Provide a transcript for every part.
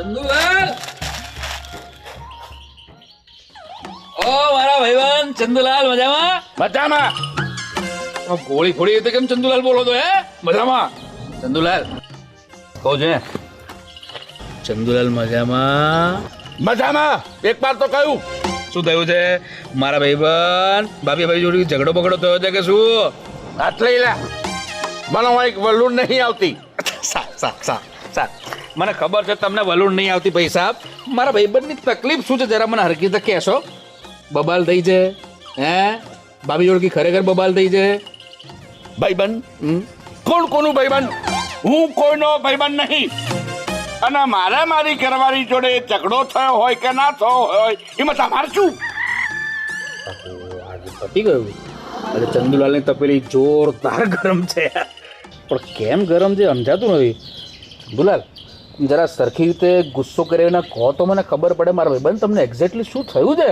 ચંદુલાલ, ઓ મારા ભાઈબંધ ચંદુલાલ, મજામાં? મજામાં. ગોળી ફોડી રીતે કેમ ચંદુલાલ બોલો તો? મજામાં? ચંદુલાલ કહો છે, ચંદુલાલ મજામાં? મજામાં. એક વાર તો કહ્યું. શું થયું છે મારા ભાઈબંધ? ભાભી જોડે ઝઘડો બગડો થયો છે કે શું? હાથ લઈ લે. મને એક વલુણ નહીં આવતી. સાહેબ મને ખબર છે તમને વલૂણ નહીં આવતી પૈસા. મારા ભાઈબંધની તકલીફ શું છે જરા મને હરકી રીતે કહેશો? બબાલ થઈ છે હે? ભાભી જોડે ખરેખર બબાલ થઈ છે? ભાઈબંધ? કોણ કોનું ભાઈબંધ? હું કોઈનો ભાઈબંધ નહીં. અને મારી કરવાની જોડે ઝઘડો થયો હોય કે ના થયો હોય એમાં તમારે શું? આજે પતી ગયું. આજે ચંદુલાલની તપેલી જોરદાર ગરમ છે, પણ કેમ ગરમ છે સમજાતું નથી. ચંદુલાલ જરા સરખી રીતે ગુસ્સો કરીને કહો તો મને ખબર પડે મારા ભાઈબંધ તમને એક્ઝેક્ટલી શું થયું છે.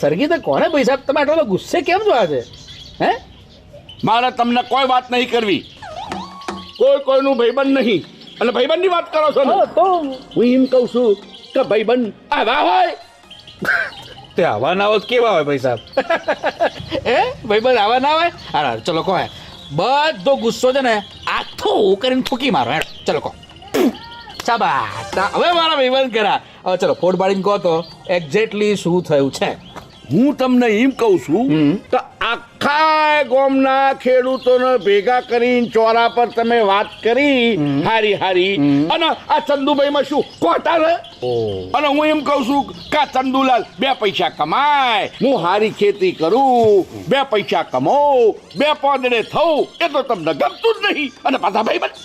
સરખી રીતે કોને પૈસા તમે આટલા ગુસ્સે કેમ છો આજે? હે મારે તમને કોઈ વાત નહીં કરવી. કોઈનું ભાઈબંધ નહીં. અને ભાઈબંધની વાત કરો છો ને? તો હું એમ કહું છું કે ભાઈબંધ આવા હોય. તે આવા ના હોય કેવા હોય પૈસા? હે ભાઈબંધ આવા ના હોય? હા ચલો કહો. બધો ગુસ્સો છે ને આખો કરીને થૂકી મારો. હેડ ચલો કહો. શાબાશ. હવે મારા ભાઈબંધ કરા. હવે ચલો ફોડ પાડીને કહો તો એક્ઝેક્ટલી શું થયું છે? હું તમને એમ કહું છું કે આખા ગામના ખેડૂતોને ભેગા કરીને ચોરા પર તમે વાત કરી હારી અને આ ચંદુભાઈમાં શું કોટા ને? અને હું એમ કહું છું કે આ ચંદુલાલ 2 પૈસા કમાય, હું હારી ખેતી કરું, 2 પૈસા કમાઉં, 2 પોદડે થવું, એ તો તમને ગમતું જ નહીં. અને પાછા ભાઈબંધ.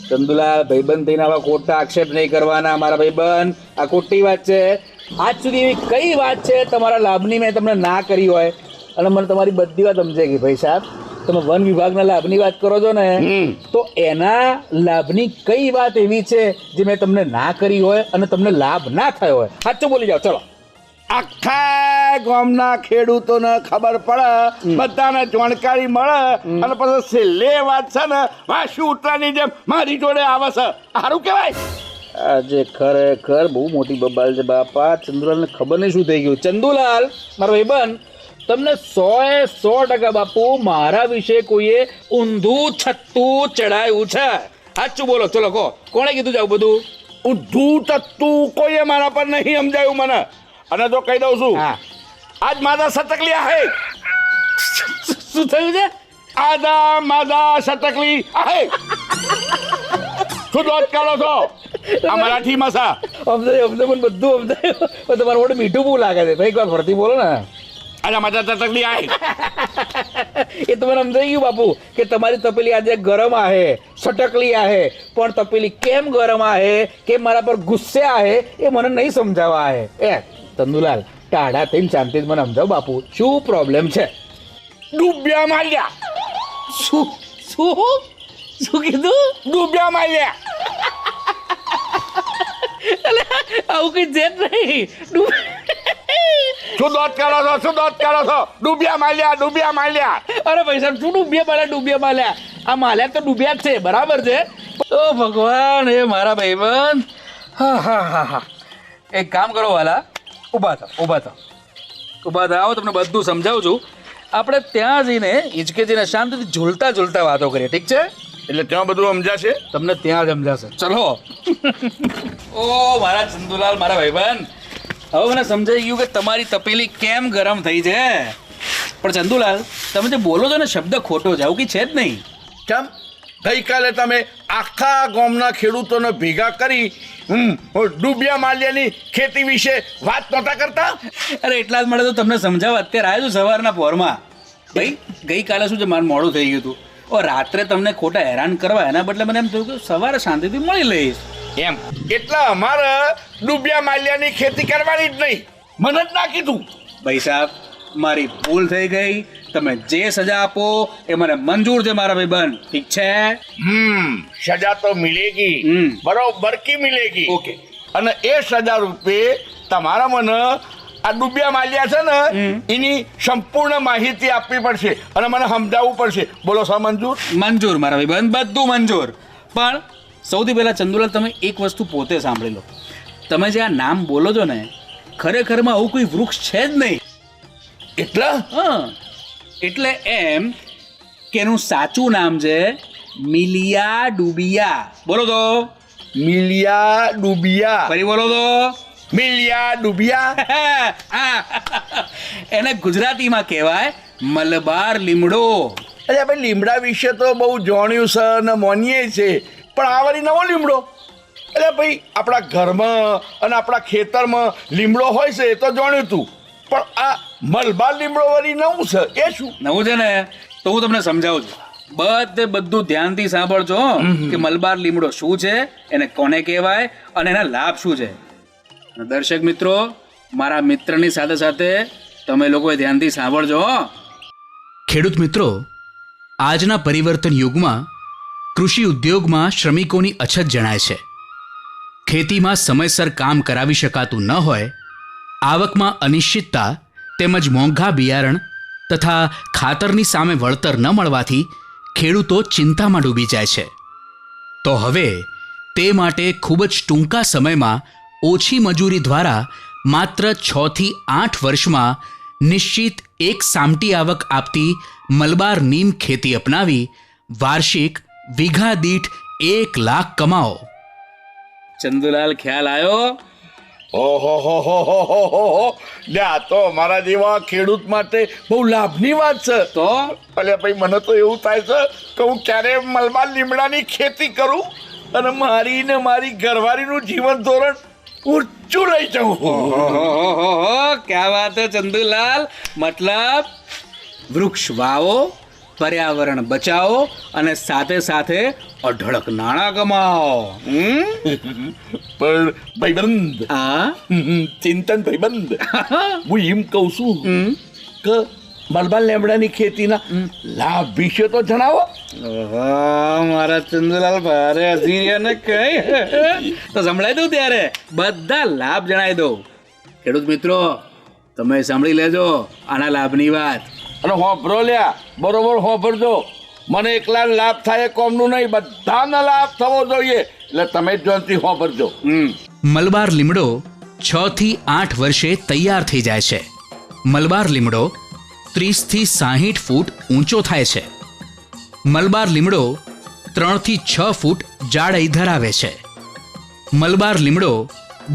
ચંદુલાલ ભાઈબંધ થઈને આવા ખોટા આક્ષેપ નહીં કરવાના મારા ભાઈબંધ. આ ખોટી વાત છે. આજ સુધી એવી કઈ વાત છે તમારા લાભની મેં તમને ના કરી હોય? અને મને તમારી બધી વાત સમજાઈ ગઈ ભાઈ સાહેબ. તમે વન વિભાગના લાભની વાત કરો છો ને, તો એના લાભની કઈ વાત એવી છે જે મેં તમને ના કરી હોય અને તમને લાભ ના થયો હોય? સાચું બોલી જાઓ ચલો. આખા ગામના ખેડૂતોને ખબર પડે, બધાને જાણકારી મળે, અને પછી છેલ્લે વાત છે ને વાસુ ઉતરાની જેમ મારી જોડે આવે છે. સારું કહેવાય. આજે ખરેખર બહુ મોટી બબાલ છે બાપા. ચંદુલાલને ખબર નહીં શું થઈ ગયું. ચંદુલાલ મારો ભાઈબંધ, તમને 100% બાપુ મારા વિશે કોઈએ ઊંધું છત્તું ચડાયું છે. સાચું બોલો ચલો કહો. કોણે કીધું છે આવું બધું? ઊંધું તત્તું કોઈએ મારા પર નહીં સમજાયું મને. અને જો કહી દઉં છું, હા આજ માદા સતકલી આહે. શું થયું છે? આદા માદા સતકલી આહે. શું દોત કરો છો? આ મરાઠીમાં છે. સમજાયું પણ બધું સમજાયું, પણ તમારું મોઢું મીઠું બહુ લાગે છે. એક વાર ફરતી બોલો ને. આદા માદા સતકલી આહે. એ તો મને સમજાઈ ગયું બાપુ કે તમારી તપેલી આજે ગરમ આહે, સટકલી આહે, પણ તપેલી કેમ ગરમ આહે, કેમ મારા પર ગુસ્સે આહે, એ મને નહીં સમજાવવા આહે. ચંદુલાલ ટાઢા થઈને શાંતિથી મને સમજાવ બાપુ, શું પ્રોબ્લેમ છે? ડૂબ્યા માલ્યા. શું શું શું કીધું? ડૂબ્યા માલ્યા. આવું કઈ છે જ નહીં. શું દોત કરો છો? શું દોત કરો છો? ડૂબ્યા માલ્યા, ડૂબ્યા માલ્યા. અરે ભાઈ સાહેબ શું ડૂબ્યા માલ્યા? આ માલ્યા તો ડૂબ્યા જ છે, બરાબર છે. ઓ ભગવાન, એ મારા ભાઈબંધ. હા એક કામ કરો વાલા, ઊભા થાઓ, તમને બધું સમજાવું છું. આપણે ત્યાં જઈને હિચકેજીને શાંતિથી ઝૂલતા વાતો કરીએ, ઠીક છે? એટલે ત્યાં બધું સમજાશે? તમને ત્યાં જ સમજાશે. ચલો. ઓ મારા ચંદુલાલ, મારા ભાઈબંધ, હવે મને સમજાઈ ગયું કે તમારી તપેલી કેમ ગરમ થઈ છે. પણ ચંદુલાલ તમે જે બોલો છો ને શબ્દ ખોટો છે, આવું કંઈ છે જ નહીં. કેમ? ગઈકાલે તમે આખા ગામના ખેડૂતોને ભેગા કરી ડૂબ્યા માલ્યાની ખેતી વિશે વાત નહોતા કરતા? અરે એટલા જ મળે તો તમને સમજાવવા અત્યારે આવ્યો છું સવારના પોરમાં. ભાઈ ગઈકાલે શું છે, મારું મોડું થઈ ગયું હતું. રાત્રે તમને ખોટા હેરાન કરવા, એના બદલે મને એમ થયું કે સવારે શાંતિથી મળી લઈશ એમ. એટલે અમારે ડૂબ્યા માલ્યાની ખેતી કરવાની જ નહીં. મને જ ના કીધું. ભાઈ સાહેબ મારી ભૂલ થઈ ગઈ. તમે જે સજા આપો એ મને મંજૂર છે મારા ભાઈબંધ, ઠીક છે? સજા તો મિલેગી, બરોબર કી મિલેગી. ઓકે. અને એ સજા રૂપે તમારા મને આ ડૂબ્યા માલ્યા છે ને એની સંપૂર્ણ માહિતી આપવી પડશે અને મને સમજાવવું પડશે. બોલો સર મંજૂર? મંજૂર મારા ભાઈબંધ, બધું મંજૂર. પણ સૌથી પહેલા ચંદુલાલ તમે એક વસ્તુ પોતે સાંભળી લો. તમે જે આ નામ બોલો છો ને, ખરેખરમાં આવું કોઈ વૃક્ષ છે જ નહીં. એટલે હા, એટલે એમ કે એનું સાચું નામ છે મિલિયા ડુબિયા. બોલો તો, મિલિયા ડુબિયા. ફરી બોલો તો. મિલિયા ડુબિયા. હા, એને ગુજરાતીમાં કહેવાય મલબાર લીમડો. અરે ભાઈ, લીમડા વિશે તો બહુ જાણ્યું છે ને માનીએ છે, પણ આ વાળી નવો લીમડો. અરે ભાઈ, આપણા ઘરમાં અને આપણા ખેતરમાં લીમડો હોય છે એ તો જાણ્યું તું, પણ આ મલબાર લીમડો વાળી નવું છે, એ શું? નવું છે ને, તો હું તમને સમજાવું છું. બધું ધ્યાનથી સાંભળજો કે મલબાર લીમડો શું છે, એને કોને કહેવાય અને એના લાભ શું છે. અને દર્શક મિત્રો, મારા મિત્રની સાથે સાથે તમે લોકોએ ધ્યાનથી સાંભળજો. ખેડૂત મિત્રો, આજના પરિવર્તન યુગમાં કૃષિ ઉદ્યોગમાં શ્રમિકોની અછત જણાય છે. ખેતીમાં સમયસર કામ કરાવી શકાતું ન હોય, આવકમાં અનિશ્ચિતતા તેમજ મોંઘા બિયારણ તથા ખાતરની સામે વળતર ન મળવાથી ખેડૂતો ચિંતામાં ડૂબી જાય છે. તો હવે તે માટે ખૂબ જ ટૂંકા સમયમાં ઓછી મજૂરી દ્વારા માત્ર 6 થી 8 વર્ષમાં નિશ્ચિત એક સામટી આવક આપતી મલબાર નીમ ખેતી અપનાવી વાર્ષિક વીઘા દીઠ 1 લાખ કમાઓ. ચંદુલાલ, ખ્યાલ આવ્યો? ઓહો હો હો હો હો હો હો, લે આ તો અમારા જેવા ખેડૂત માટે બહુ લાભની વાત છે. તો અલ્યા ભાઈ, મને તો એવું થાય છે કે હું ક્યારે મલબાર લીમડાની ખેતી કરું અને મારી ને મારી ઘરવાળીનું જીવન ધોરણ ઊંચું લઈ જાઉં. ક્યાં વાત હે ચંદુલાલ. મતલબ વૃક્ષ વાવો, પર્યાવરણ બચાવો અને સાથે સાથે અઢળક નાણાં કમાઓ. પણ ભાઈબંધ, ચિંતન ભાઈબંધ, હું એમ કહું છું કે મલબાર લીમડાની ખેતીના લાભ વિશે તો જણાવો. મારા ચંદુલાલ ભારે હસી ને કઈ તો સંભળાઈ દઉં ત્યારે બધા લાભ જણાવી દઉં. ખેડૂત મિત્રો, તમે સાંભળી લેજો આના લાભની વાત. અને હોભરો લ્યા, બરોબર હોભરજો. મને એકલા લાભ થાય એ કોમનું નહીં, બધાને લાભ થવો જોઈએ, એટલે તમે જ જોનથી હોભરજો. મલબાર લીમડો 6 થી 8 વર્ષે તૈયાર થઈ જાય છે. મલબાર લીમડો 30 થી 60 ફૂટ ઊંચો થાય છે. મલબાર લીમડો 3 થી 6 ફૂટ જાડાઈ ધરાવે છે. મલબાર લીમડો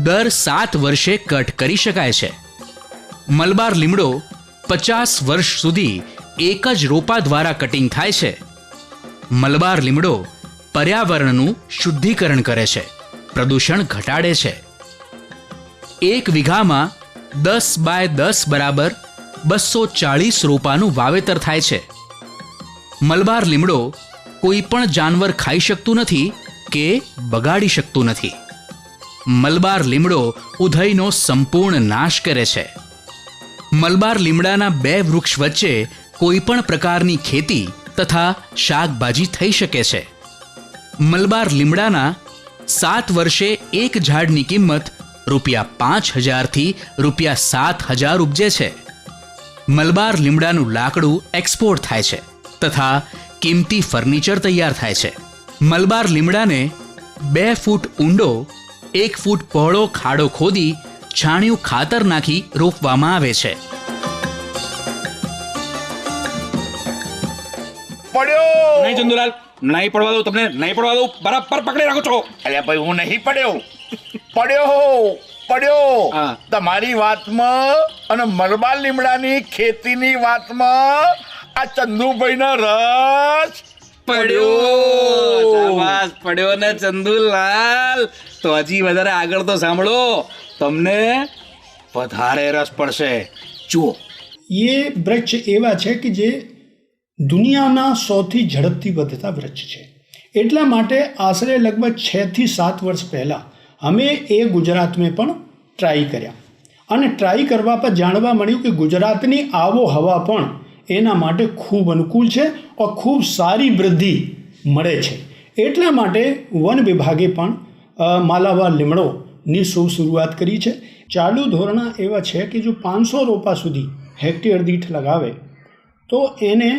દર 7 વર્ષે કટ કરી શકાય છે. મલબાર લીમડો 50 વર્ષ સુધી એક જ રોપા દ્વારા કટિંગ થાય છે. મલબાર લીમડો પર્યાવરણનું શુદ્ધિકરણ કરે છે, પ્રદૂષણ ઘટાડે છે. 1 વીઘામાં 10 બાય 10 બરાબર 240 રોપાનું વાવેતર થાય છે. મલબાર લીમડો કોઈ પણ જાનવર ખાઈ શકતું નથી કે બગાડી શકતું નથી. મલબાર લીમડો ઉધઈનો સંપૂર્ણ નાશ કરે છે. મલબાર લીમડાના 2 વૃક્ષ વચ્ચે કોઈ પણ પ્રકારની ખેતી તથા શાકભાજી થઈ શકે છે. મલબાર લીમડાના 7 વર્ષે એક ઝાડની કિંમત ₹5,000 થી ₹7,000 ઉપજે છે. મલબાર લીમડાનું લાકડું એક્સપોર્ટ થાય છે તથા કિંમતી ફર્નિચર તૈયાર થાય છે. મલબાર લીમડાને 2 ફૂટ ઊંડો 1 ફૂટ પહોળો ખાડો ખોદી છાણિયું ખાતર નાખી રોપવામાં આવે છે. પડ્યો નહીં ચંદુલાલ, નહીં પડવા દઉં તમને, નહીં પડવા દઉં. બરાબર પકડી રાખો છો. અલ્યા ભાઈ, હું નહીં પડ્યો. હા. તમારી વાતમાં અને મલબાર લીમડાની ખેતીની વાતમાં આ ચંદુભાઈનો રસ પડ્યો. શાબાશ, પડ્યો ને ચંદુલાલ. તો હજી વધારે આગળ તો સાંભળો, તમને વધારે રસ પડશે. જુઓ, ये वृक्ष એવા છે કે જે દુનિયાના સૌથી ઝડપથી વધતા વૃક્ષ છે. એટલા માટે આશરે લગભગ 6 થી 7 વર્ષ પહેલાં અમે એ ગુજરાતમાં પણ ટ્રાય કર્યા અને ટ્રાય કરવા પર જાણવા મળ્યું કે ગુજરાતની આબોહવા પણ એના માટે ખૂબ અનુકૂળ છે और ખૂબ સારી વૃદ્ધિ મળે છે. એટલા માટે વન વિભાગે પણ માલાવાર લીમડોની શરૂઆત કરી છે. ચાલુ ધોરણા એવા છે કે જો 500 રોપા સુધી હેક્ટર દીઠ લગાવે તો એને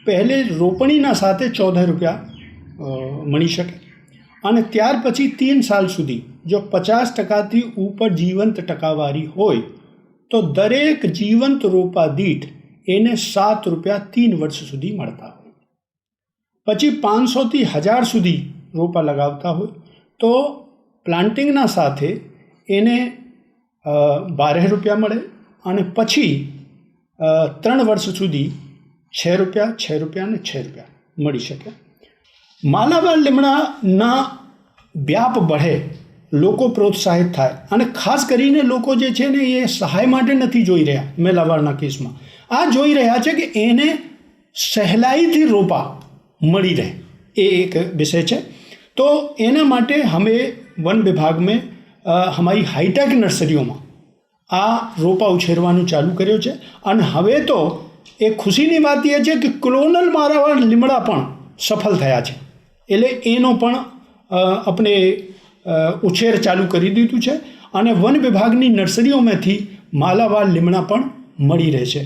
પહેલે રોપણીના સાથે ₹14 મળી શકે અને ત્યાર પછી 3 સાલ સુધી જો 50%થી ઉપર જીવંત ટકાવારી હોય તો દરેક જીવંત રોપા દીઠ એને 7 રૂપિયા 3 વર્ષ સુધી મળતા હોય. પછી 500થી 1000 સુધી રોપા લગાવતા હોય તો પ્લાન્ટિંગના સાથે એને 12 રૂપિયા મળે અને પછી 3 વર્ષ સુધી 6 રૂપિયા 6 રૂપિયા અને 6 રૂપિયા મળી શકે. માલાબાર લીમડાના વ્યાપ બઢે, લોકો પ્રોત્સાહિત થાય અને ખાસ કરીને લોકો જે છે ને એ સહાય માટે નથી જોઈ રહ્યા. મેલાવાળના કેસમાં આ જોઈ રહ્યા છે કે એને સહેલાઈથી રોપા મળી રહે, એ એક વિષય છે. તો એના માટે અમે વન વિભાગ મેં हमारी हाईटेक नर्सरीओं आ रोपा उछेरवानुं चालू कर्यो छे अने हवे तो एक खुशीनी बात ए छे कि क्लोनल मालाबार લીમડા पण सफल थया छे एटले एनो पण अपने उछेर चालू करी दीधुं छे अने वन विभागनी नर्सरीओमांथी मालाबार લીમડા पण मळी रहेशे.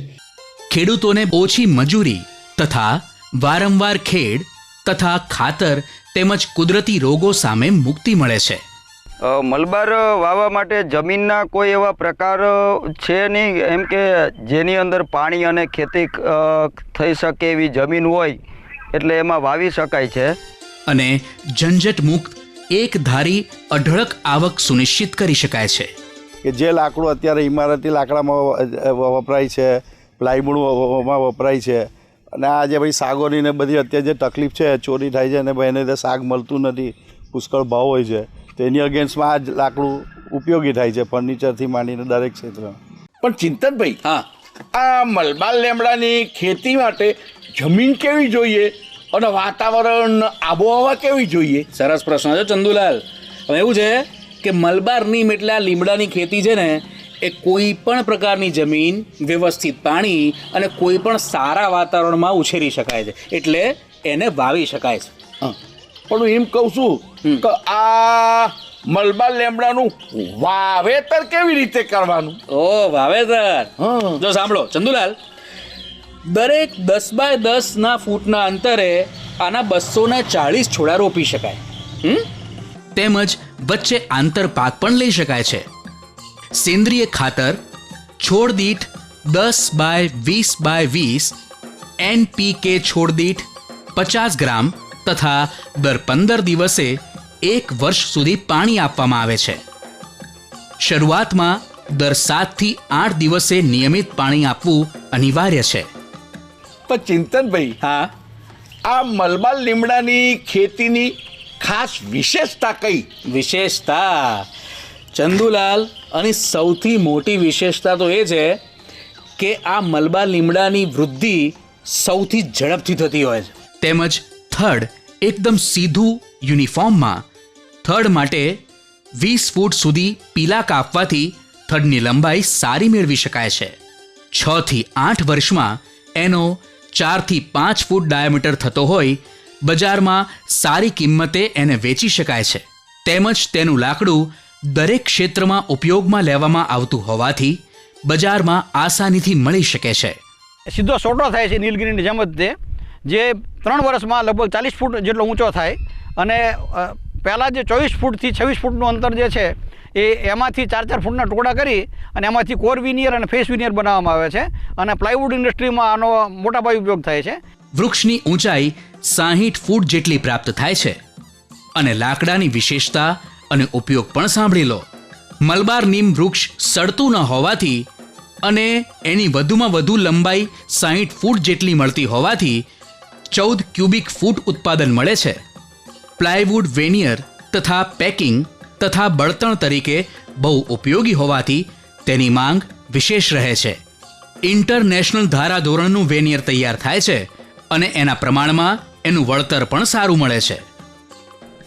ખેડૂતોને ઓછી મજૂરી તથા વારંવાર ખેડ તથા ખાતર તેમજ કુદરતી રોગો સામે મુક્તિ મળે છે. મલબાર વાવવા માટે જમીનના કોઈ એવા પ્રકાર છે નહીં એમ કે જેની અંદર પાણી અને ખેતી થઈ શકે એવી જમીન હોય એટલે એમાં વાવી શકાય છે અને ઝંઝટ મુક્ત એક ધારી અઢળક આવક સુનિશ્ચિત કરી શકાય છે. કે જે લાકડું અત્યારે ઇમારતી લાકડામાં વપરાય છે, પ્લાયવુડમાં વપરાય છે અને આ જે ભાઈ સાગોની ને બધી અત્યારે જે તકલીફ છે, ચોરી થાય છે અને ભાઈ એને તે શાક મળતું નથી, પુષ્કળ ભાવ હોય છે, તો એની અગેન્સ્ટમાં આ જ લાકડું ઉપયોગી થાય છે ફર્નિચરથી માંડીને દરેક ક્ષેત્રમાં. પણ ચિંતનભાઈ, હા, આ મલબાર લીમડાની ખેતી માટે જમીન કેવી જોઈએ અને વાતાવરણ આબોહવા કેવી જોઈએ? સરસ પ્રશ્ન છે ચંદુલાલ. હવે એવું છે કે મલબાર નીમ એટલે આ લીમડાની ખેતી છે ને એ કોઈ પણ પ્રકારની જમીન, વ્યવસ્થિત પાણી અને કોઈ પણ સારા વાતાવરણમાં ઉછેરી શકાય છે, એટલે એને વાવી શકાય છે. પણ હું એમ કહું છું કે આ મલબાર લીમડાનું વાવેતર કેવી રીતે કરવાનું? ઓ વાવેતર, જો સાંભળો ચંદુલાલ, દરેક 10x10 ફૂટના અંતરે આના 240 છોડા રોપી શકાય. તેમજ વચ્ચે આંતરપાક પણ લઈ શકાય છે. સેન્દ્રિય ખાતર છોડ દીઠ 10x20x20 NPK છોડ દીઠ 50 ગ્રામ તથા દર 15 દિવસે 1 વર્ષ સુધી પાણી આપવામાં આવે છે. શરૂઆતમાં દર 7 થી 8 દિવસે નિયમિત પાણી આપવું અનિવાર્ય છે. પણ ચિંતનભાઈ, હા, આ મલબાર લીમડાની ખેતીની ખાસ વિશેષતા કઈ? વિશેષતા ચંદુલાલ, અને સૌથી મોટી વિશેષતા તો એ છે કે આ મલબાર લીમડાની વૃદ્ધિ સૌથી ઝડપથી થતી હોય છે. તેમજ થડ એકદમ સીધું યુનિફોર્મમાં. થડ માટે 20 ફૂટ સુધી પીલા કાપવાથી થડની લંબાઈ સારી મેળવી શકાય છે. 6 થી 8 વર્ષમાં એનો 4 થી 5 ફૂટ ડાયામીટર થતો હોય બજારમાં સારી કિંમતે એને વેચી શકાય છે. તેમજ તેનું લાકડું દરેક ક્ષેત્રમાં ઉપયોગમાં લેવામાં આવતું હોવાથી બજારમાં આસાનીથી મળી શકે છે. સીધો સોટો થાય છે નીલગિરીની જેમ જ તે, જે 3 વર્ષમાં લગભગ 40 ફૂટ જેટલો ઊંચો થાય અને પહેલાં જે 24 ફૂટથી 26 ફૂટનું અંતર જે છે એમાંથી 4-4 ફૂટના ટુકડા કરી અને એમાંથી કોર વિનિયર અને ફેસ વિનિયર બનાવવામાં આવે છે અને પ્લાયવુડ ઇન્ડસ્ટ્રીમાં આનો મોટાપાયે ઉપયોગ થાય છે. વૃક્ષની ઊંચાઈ 60 ફૂટ જેટલી પ્રાપ્ત થાય છે. અને લાકડાની વિશેષતા અને ઉપયોગ પણ સાંભળી લો. મલબાર નીમ વૃક્ષ સડતું ન હોવાથી અને એની વધુમાં વધુ લંબાઈ 60 ફૂટ જેટલી મળતી હોવાથી 14 ક્યુબિક ફૂટ ઉત્પાદન મળે છે. પ્લાયવુડ વેનિયર તથા પેકિંગ તથા બળતણ તરીકે બહુ ઉપયોગી હોવાથી તેની માંગ વિશેષ રહે છે. ઇન્ટરનેશનલ ધારાધોરણનું વેનિયર તૈયાર થાય છે અને એના પ્રમાણમાં એનું વળતર પણ સારું મળે છે.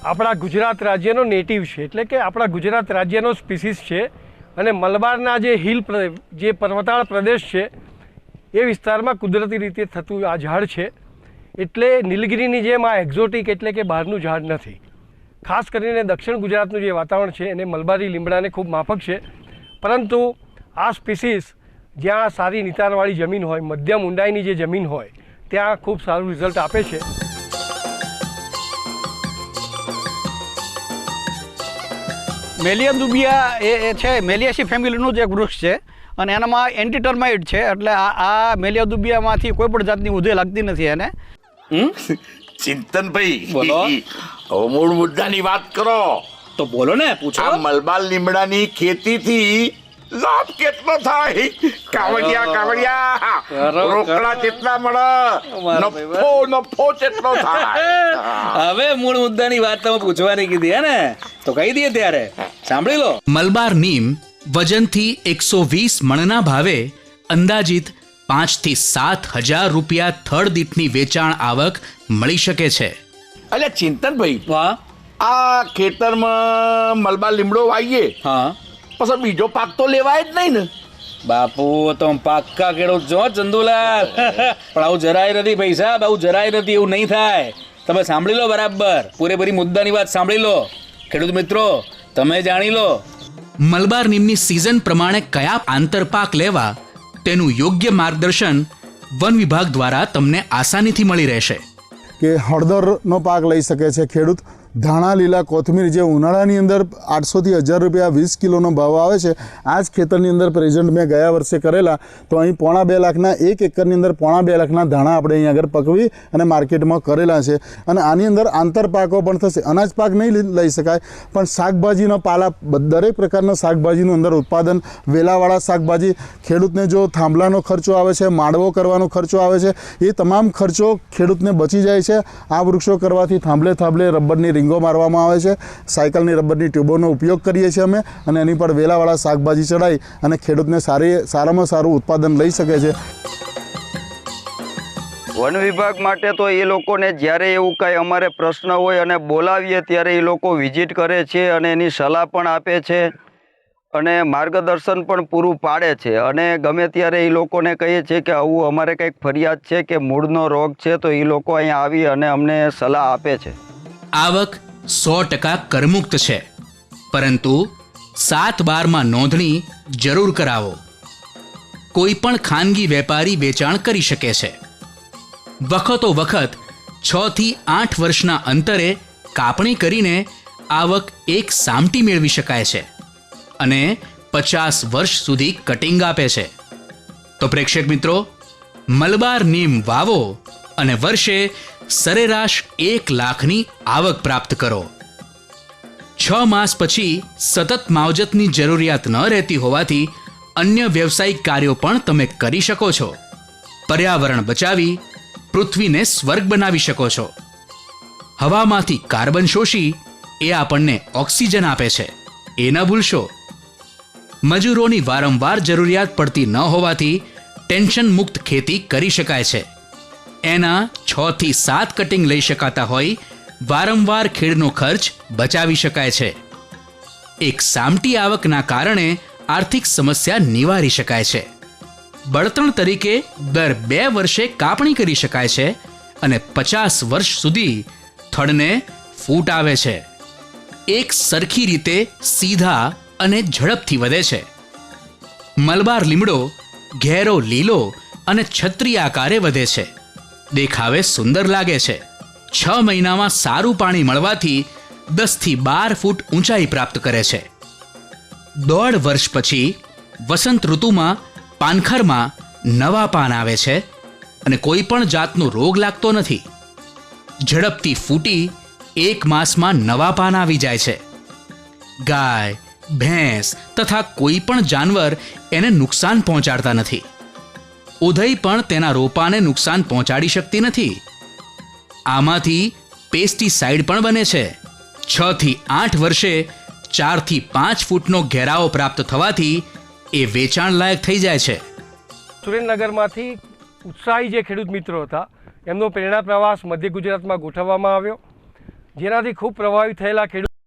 આપણા ગુજરાત રાજ્યનો નેટિવ છે, એટલે કે આપણા ગુજરાત રાજ્યનો સ્પીસીસ છે અને મલબારના જે જે પર્વતાળ પ્રદેશ છે એ વિસ્તારમાં કુદરતી રીતે થતું આ ઝાડ છે. એટલે નીલગિરીની જેમ આ એક્ઝોટિક એટલે કે બહારનું ઝાડ નથી. ખાસ કરીને દક્ષિણ ગુજરાતનું જે વાતાવરણ છે એને મલબારી લીમડાને ખૂબ માફક છે, પરંતુ આ સ્પીસીસ જ્યાં સારી નિતારવાળી જમીન હોય, મધ્યમ ઊંડાઈની જે જમીન હોય ત્યાં ખૂબ સારું રિઝલ્ટ આપે છે. મેલિયાદુબિયા એ છે મેલિયાસી ફેમિલીનું જ એક વૃક્ષ છે અને એનામાં એન્ટી ટર્માઇટ છે, એટલે આ મેલિયાદુબિયામાંથી કોઈ પણ જાતની ઉધે લાગતી નથી એને. ચિંતનભાઈ, બોલો. હવે મૂળ મુદ્દાની વાત કરો. તો બોલો ને, પૂછો. આ મલબાર લીમડાની ખેતીથી લાભ કેટલો થાય? કાવડિયા રોકડા કેટલા મળે? નફો કેટલો થાય? હવે મૂળ મુદ્દાની વાત તમે પૂછવાની કીધી હે ને, તો કહી દઈએ ત્યારે. સાંભળી લો. મલબાર નીમ વજનથી 120 મણના ભાવે અંદાજિત 5 થી 7 હજાર રૂપિયા થડ દીઠની વેચાણ આવક મળી શકે છે. અલ્યા ચિંતનભાઈ, વાહ. આ ખેતરમાં મલબાર લીમડો વાવીએ હા પછી બીજો પાક તો લેવાય જ નહીં ને? બાપુ તો પાક્કા ખેડૂત છો ચંદુલાલ. પણ આવું જરાય નથી ભાઈ સાહેબ, આવું જરાય નથી. એવું નહીં થાય. તમે સાંભળી લો બરાબર, પૂરેપૂરી મુદ્દાની વાત સાંભળી લો. ખેડૂત મિત્રો, તમે જાણી લો. મલબાર નીમની સિઝન પ્રમાણે કયા આંતરપાક લેવા તેનું યોગ્ય માર્ગદર્શન વન વિભાગ દ્વારા તમને આસાનીથી મળી રહેશે. કે હળદરનો પાક લઈ શકે છે ખેડૂત. ધાણા, લીલા કોથમીર જે ઉનાળાની અંદર 800થી 1000 રૂપિયા 20 કિલોનો ભાવ આવે છે, આ જ ખેતરની અંદર પ્રેઝન્ટ મેં ગયા વર્ષે કરેલા, તો અહીં 1.5 લાખના 1 એકરની અંદર 1.5 લાખના ધાણા આપણે અહીં આગળ પકવી અને માર્કેટમાં કરેલા છે. અને આની અંદર આંતરપાકો પણ થશે. અનાજ પાક નહીં લઈ શકાય, પણ શાકભાજીનો પાલા, દરેક પ્રકારના શાકભાજીનું અંદર ઉત્પાદન, વેલાવાળા શાકભાજી, ખેડૂતને જો થાંભલાનો ખર્ચો આવે છે, માડવો કરવાનો ખર્ચો આવે છે, એ તમામ ખર્ચો ખેડૂતને બચી જાય છે. આ વૃક્ષો કરવાથી થાંભલે થાંભલે રબરની રીંગો મારવામાં આવે છે. સાયકલની રબરની ટ્યુબોનો ઉપયોગ કરીએ છીએ અમે, અને એની પર વેલાવાળા શાકભાજી ચડાવી અને ખેડૂતને સારામાં સારું ઉત્પાદન લઈ શકે છે. વન વિભાગ માટે તો એ લોકોને જ્યારે એવું કાંઈ અમારે પ્રશ્ન હોય અને બોલાવીએ ત્યારે એ લોકો વિઝિટ કરે છે અને એની સલાહ પણ આપે છે અને માર્ગદર્શન પણ પૂરું પાડે છે. અને ગમે ત્યારે એ લોકોને કહીએ છીએ કે આવું અમારે કંઈક ફરિયાદ છે કે મૂળનો રોગ છે, તો એ લોકો અહીંયા આવી અને અમને સલાહ આપે છે. આવક 100% કરમુક્ત છે, પરંતુ 7/12માં નોંધણી જરૂર કરાવો. કોઈ પણ ખાનગી વેપારી વેચાણ કરી શકે છે. વખતો વખત 6 થી 8 વર્ષના અંતરે કાપણી કરીને આવક એક સામટી મેળવી શકાય છે અને 50 વર્ષ સુધી કટિંગ આપે છે. તો પ્રેક્ષક મિત્રો, મલબાર નીમ વાવો અને વર્ષે સરેરાશ 1 લાખની આવક પ્રાપ્ત કરો. 6 માસ પછી સતત માવજતની જરૂરિયાત ન રહેતી હોવાથી અન્ય વ્યવસાયિક કાર્યો પણ તમે કરી શકો છો. પર્યાવરણ બચાવી પૃથ્વીને સ્વર્ગ બનાવી શકો છો. હવામાંથી કાર્બન શોષી એ આપણને ઓક્સિજન આપે છે, એ ન ભૂલશો. મજૂરોની વારંવાર જરૂરિયાત પડતી ન હોવાથી ટેન્શન મુક્ત ખેતી કરી શકાય છે. એના 6 થી 7 કટિંગ લઈ શકાતા હોય વારંવાર ખેડનો ખર્ચ બચાવી શકાય છે. એક સામટી આવકના કારણે આર્થિક સમસ્યા નિવારી શકાય છે. બળતણ તરીકે દર 2 વર્ષે કાપણી કરી શકાય છે અને 50 વર્ષ સુધી થડને ફૂટ આવે છે. એક સરખી રીતે સીધા અને ઝડપથી વધે છે. મલબાર લીમડો ઘેરો લીલો અને છત્રી આકારે વધે છે. દેખાવે સુંદર લાગે છે. 6 મહિનામાં સારું પાણી મળવાથી 10 થી 12 ફૂટ ઊંચાઈ પ્રાપ્ત કરે છે. 1.5 વર્ષ પછી વસંત ઋતુમાં પાનખરમાં નવા પાન આવે છે અને કોઈ પણ જાતનો રોગ લાગતો નથી. ઝડપથી ફૂટી 1 માસમાં નવા પાન આવી જાય છે. ગાય, ભેંસ તથા કોઈ પણ જાનવર એને નુકસાન પહોંચાડતા નથી. ઉધઈ પણ તેના રોપાને નુકસાન પહોંચાડી શકતી નથી. આમાંથી પેસ્ટિસાઇડ પણ બને છે. 6 થી 8 વર્ષે 4 થી 5 ફૂટનો ઘેરાવો પ્રાપ્ત થવાથી એ વેચાણ લાયક થઈ જાય છે. સુરેન્દ્રનગરમાંથી ઉત્સાહી જે ખેડૂત મિત્રો હતા એમનો પ્રેરણા પ્રવાસ મધ્ય ગુજરાતમાં ગોઠવવામાં આવ્યો, જેનાથી ખૂબ પ્રભાવિત થયેલા ખેડૂત